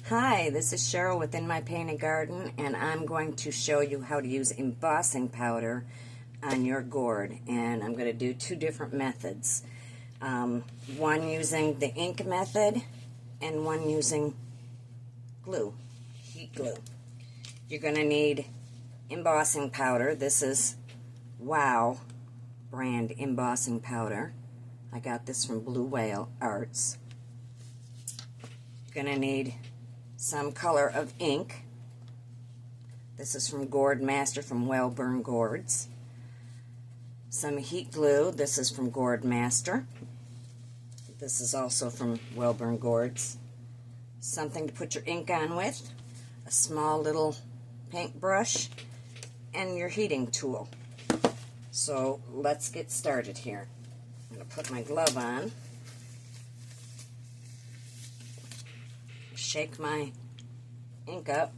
Hi, this is Cheryl within my painted garden, and I'm going to show you how to use embossing powder on your gourd. And I'm going to do two different methods. One using the ink method and one using glue, heat glue. You're going to need embossing powder. This is Wow brand embossing powder. I got this from Blue Whale Arts. You're going to need some color of ink. This is from Gourd Master from Wellburn Gourds. Some heat glue. This is from Gourd Master. This is also from Wellburn Gourds. Something to put your ink on with. A small little paintbrush and your heating tool. So let's get started here. I'm going to put my glove on. Shake my ink up.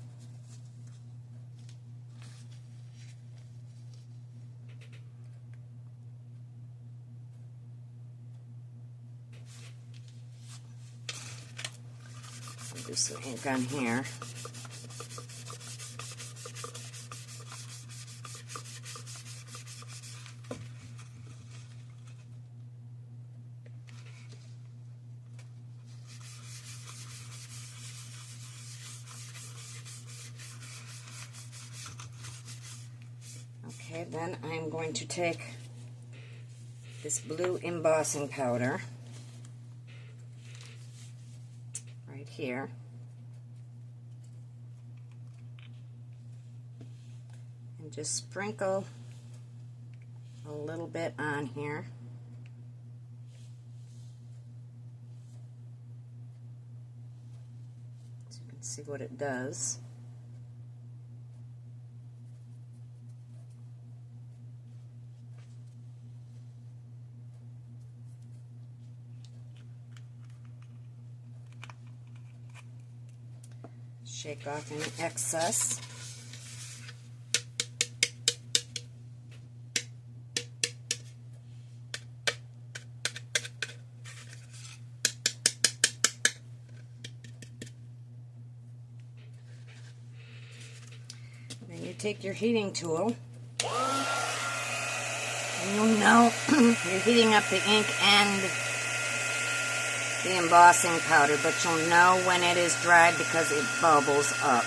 I'll do some ink on here. Okay, then I'm going to take this blue embossing powder right here and just sprinkle a little bit on here. So you can see what it does. Shake off any excess. Then you take your heating tool, and you'll know you're heating up the ink and the embossing powder, but you'll know when it is dried because it bubbles up.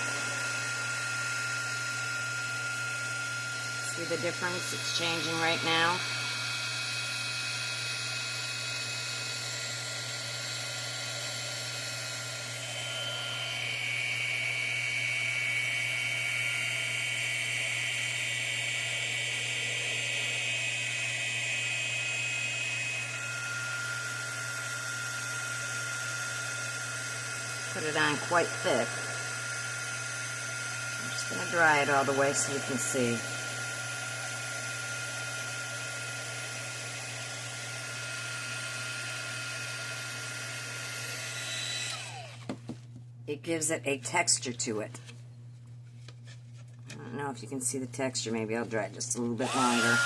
See the difference? It's changing right now. Put it on quite thick. I'm just going to dry it all the way so you can see. It gives it a texture to it. I don't know if you can see the texture. Maybe I'll dry it just a little bit longer.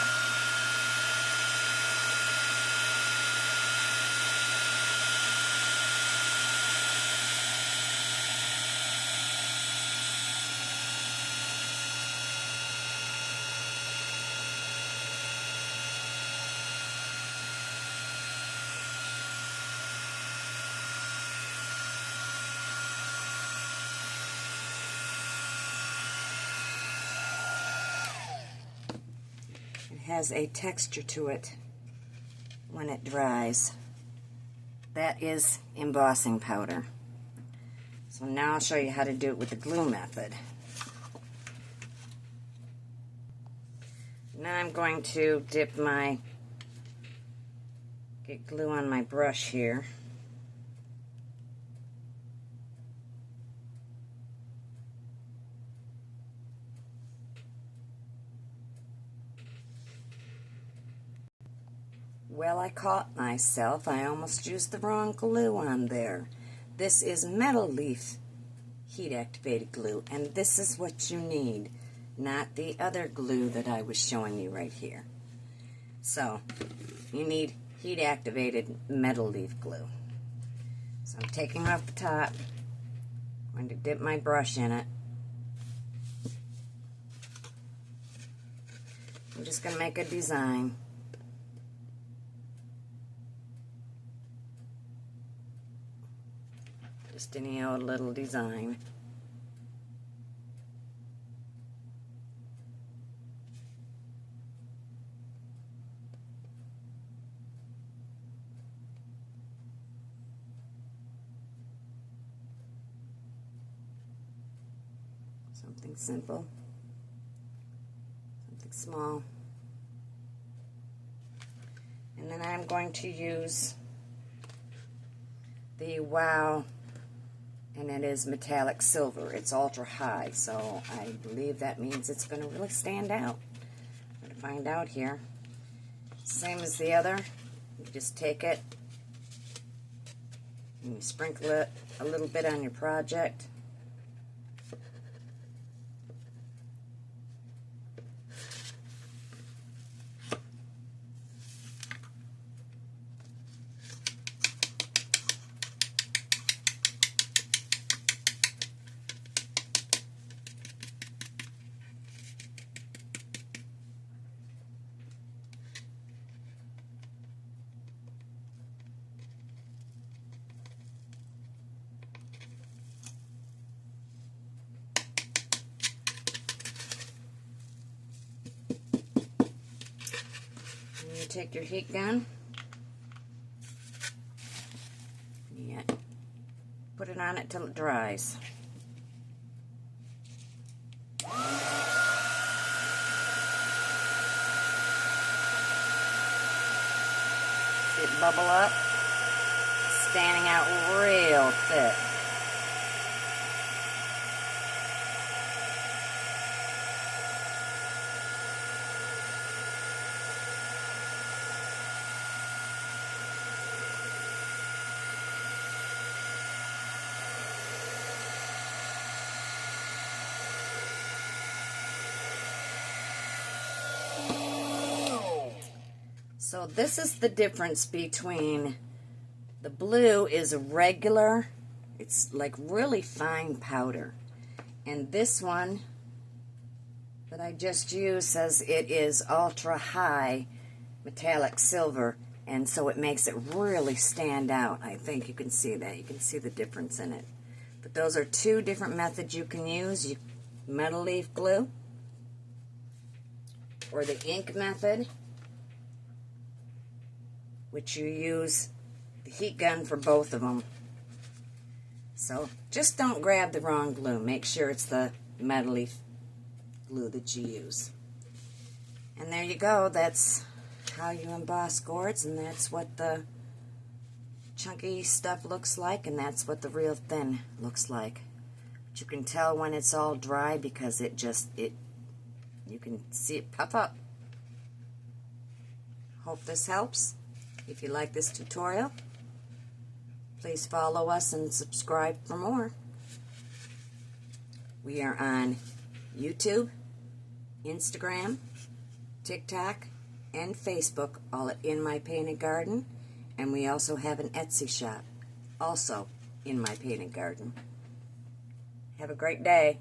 It has a texture to it when it dries. That is embossing powder. So now I'll show you how to do it with the glue method. Now I'm going to get glue on my brush here. Well, I caught myself. I almost used the wrong glue on there. This is metal leaf heat activated glue, and this is what you need, not the other glue that I was showing you right here. So, you need heat activated metal leaf glue. So I'm taking off the top, I'm going to dip my brush in it. I'm just going to make a design. Just any old little design. Something simple, something small. And then I'm going to use the Wow, and it is metallic silver. It's ultra high, so I believe that means it's going to really stand out. I'm going to find out here. Same as the other. You just take it and you sprinkle it a little bit on your project. You take your heat gun, yeah, put it on it till it dries. See it bubble up, standing out real thick. So this is the difference between the blue is a regular, it's like really fine powder, and this one that I just used says it is ultra high metallic silver, and so it makes it really stand out. I think you can see that. You can see the difference in it. But those are two different methods you can use. Metal leaf glue or the ink method, which you use the heat gun for both of them. So just don't grab the wrong glue. Make sure it's the metal leaf glue that you use. And there you go. That's how you emboss gourds, and that's what the chunky stuff looks like, and that's what the real thin looks like. But you can tell when it's all dry because you can see it puff up. Hope this helps. If you like this tutorial, please follow us and subscribe for more. We are on YouTube, Instagram, TikTok, and Facebook, all at In My Painted Garden. And we also have an Etsy shop, also In My Painted Garden. Have a great day.